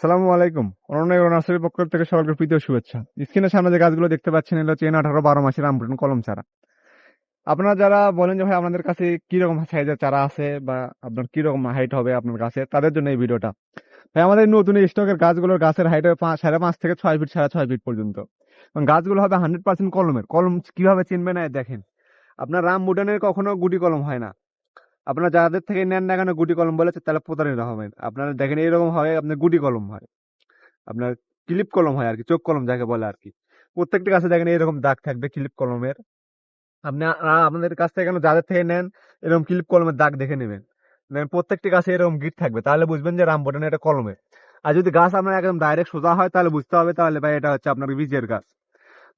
আসসালামু আলাইকুম। অনন্য এগ্রো নার্সারির পক্ষ থেকে সকলকে প্রীতি ও শুভেচ্ছা। স্ক্রিনের সামনে যে গাছগুলো দেখতে পাচ্ছেন এগুলো হচ্ছে N18 12 মাসের রামবুটান কলম চারা। আপনারা যারা বলেন যে ভাই আপনাদের কাছে কি রকম সাইজের চারা আছে বা আপনার কি রকম হাইট হবে আপনার গাছে, তাদের জন্য এই ভিডিওটা। ভাই আমাদের নতুন স্টকের গাছগুলোর গাছের হাইট হবে 5.5 থেকে 6 ফিট, 6.5 ফিট পর্যন্ত। এবং গাছগুলো হবে 100% কলমের। কলম কিভাবে চিনবেন না দেখেন, আপনার রামবুটানের কখনো গুটি কলম হয় না। আপনারা যাদের থেকে নেন না কেন গুটি কলম বলেছে তাহলে প্রতারিত হবেন। আপনারা দেখেন এইরকম হয়, আপনার গুটি কলম হয়, আপনার ক্লিপ কলম হয় আর কি, চোখ কলম যাকে বলে আর কি। প্রত্যেকটা গাছে দেখেন এরকম দাগ থাকবে ক্লিপ কলমের। আপনি আপনাদের কাছ থেকে কেন যাদের থেকে নেন এরকম ক্লিপ কলমের দাগ দেখে নেবেন। দেখেন প্রত্যেকটি গাছে এরকম গিট থাকবে, তাহলে বুঝবেন যে রামবুটান এটা কলমের। আর যদি গাছ আপনার একদম ডাইরেক্ট সোজা হয় তাহলে বুঝতে হবে তাহলে ভাই এটা হচ্ছে আপনার বীজের গাছ।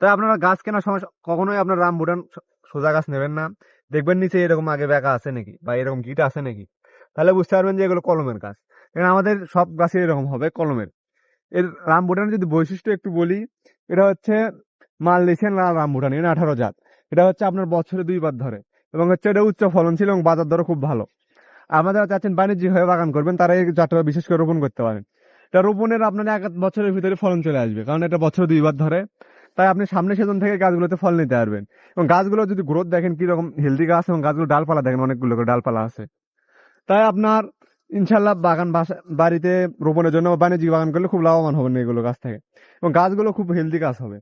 তাই আপনারা গাছ কেনার সময় কখনোই আপনার রামবুটান সোজা গাছ নেবেন না। দেখবেন নিচে এরকম আগে ব্যাকা আছে নাকি বা এরকম গিট আছে নাকি, তাহলে বুঝতে পারবেন যে এগুলো কলমের গাছ। কারণ আমাদের সব গাছে এরকম হবে কলমের। এর রামবুটানের যদি বৈশিষ্ট্য একটু বলি, এটা হচ্ছে মালয়েশিয়ান লাল রামবুটান, N18 জাত। এটা হচ্ছে আপনার বছরে 2 বার ধরে এবং হচ্ছে এটা উচ্চ ফলনশীল এবং বাজার দরও খুব ভালো। আমাদের চাচ্ছেন বাণিজ্যিক হয়ে বাগান করবেন তারা এই জাতটা বিশেষ করে রোপণ করতে পারেন। এটা রোপণের আপনার 1 বছরের ভিতরে ফলন চলে আসবে, কারণ এটা বছরে 2 বার ধরে। তাই আপনি সামনে সেজন থেকে গাছগুলোতে ফল নিতে পারবেন। এবং গাছগুলো যদি গ্রোথ দেখেন কিরকম হেলদি গাছ, এবং গাছগুলো ডালপালা দেখেন অনেকগুলো করে ডালপালা আছে। তাই আপনার ইনশাল্লাহ বাগান বাড়িতে রোপণের জন্য বাণিজ্যিক বাগান করলে খুব লাভবান হবেন এগুলো গাছ থেকে। এবং গাছগুলো খুব হেলদি গাছ হবে।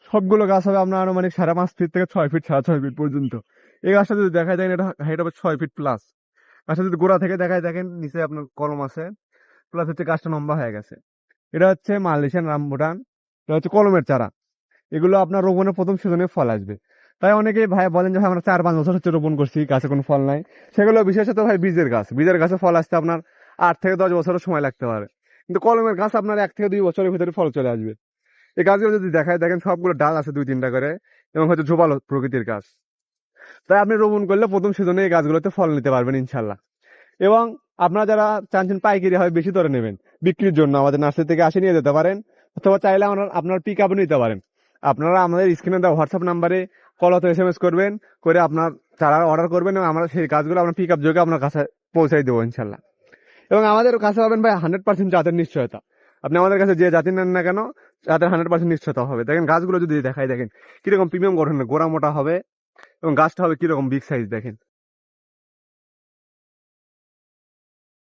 সবগুলো গাছ হবে আপনার আনুমানিক 5.5 ফিট থেকে 6 ফিট, 6.5 ফিট পর্যন্ত। এই গাছটা যদি দেখায় দেখেন এটা হাইট হবে 6 ফিট প্লাস। গাছটা যদি গোড়া থেকে দেখায় দেখেন নিচে আপনার কলম আছে, প্লাস হচ্ছে গাছটা লম্বা হয়ে গেছে। এটা হচ্ছে মালয়েশিয়ান রামবুটান। এটা হচ্ছে কলমের চারা। এগুলো আপনার রোপণের প্রথম সিজনে ফল আসবে। তাই অনেকেই ভাই বলেন যে ভাই আমরা 4-5 বছর হচ্ছে রোপণ করছি, গাছে কোনো ফল নাই। সেগুলো বিশেষত ভাই বীজের গাছ। বীজের গাছে ফল আসতে আপনার 8 থেকে 10 বছরের সময় লাগতে পারে, কিন্তু কলমের গাছ আপনার 1 থেকে 2 বছরের ভিতরে ফল চলে আসবে। এই গাছগুলো যদি দেখায় দেখেন সবগুলো ডাল আছে 2-3টা করে, এবং হচ্ছে ঝোপালো প্রকৃতির গাছ। তাই আপনি রোপণ করলে প্রথম সিজনে এই গাছগুলোতে ফল নিতে পারবেন ইনশাল্লাহ। এবং আপনারা যারা চাচ্ছেন পাইকারি হয় বেশি দরে নেবেন বিক্রির জন্য, আমাদের নার্সারি থেকে আসে নিয়ে যেতে পারেন, অথবা চাইলে আপনার পিক আপে নিতে পারেন। আপনারা আমাদের স্ক্রিনে দেওয়া হোয়াটসঅ্যাপ নাম্বারে কল অথবা SMS করবেন, করে আপনার চারা অর্ডার করবেন এবং আমরা সেই গাছগুলো আপনার পিক আপ যোগে আপনার কাছে পৌঁছাই দেবো ইনশাল্লাহ। এবং আমাদের কাছে পাবেন ভাই 100% জাতের নিশ্চয়তা। আপনি আমাদের কাছে যে জাতি নেন না কেন জাতের 100% নিশ্চয়তা হবে। দেখেন গাছগুলো যদি দেখাই দেখেন কিরকম প্রিমিয়াম গঠনের, গোড়া মোটা হবে এবং গাছটা হবে কিরকম বিগ সাইজ দেখেন।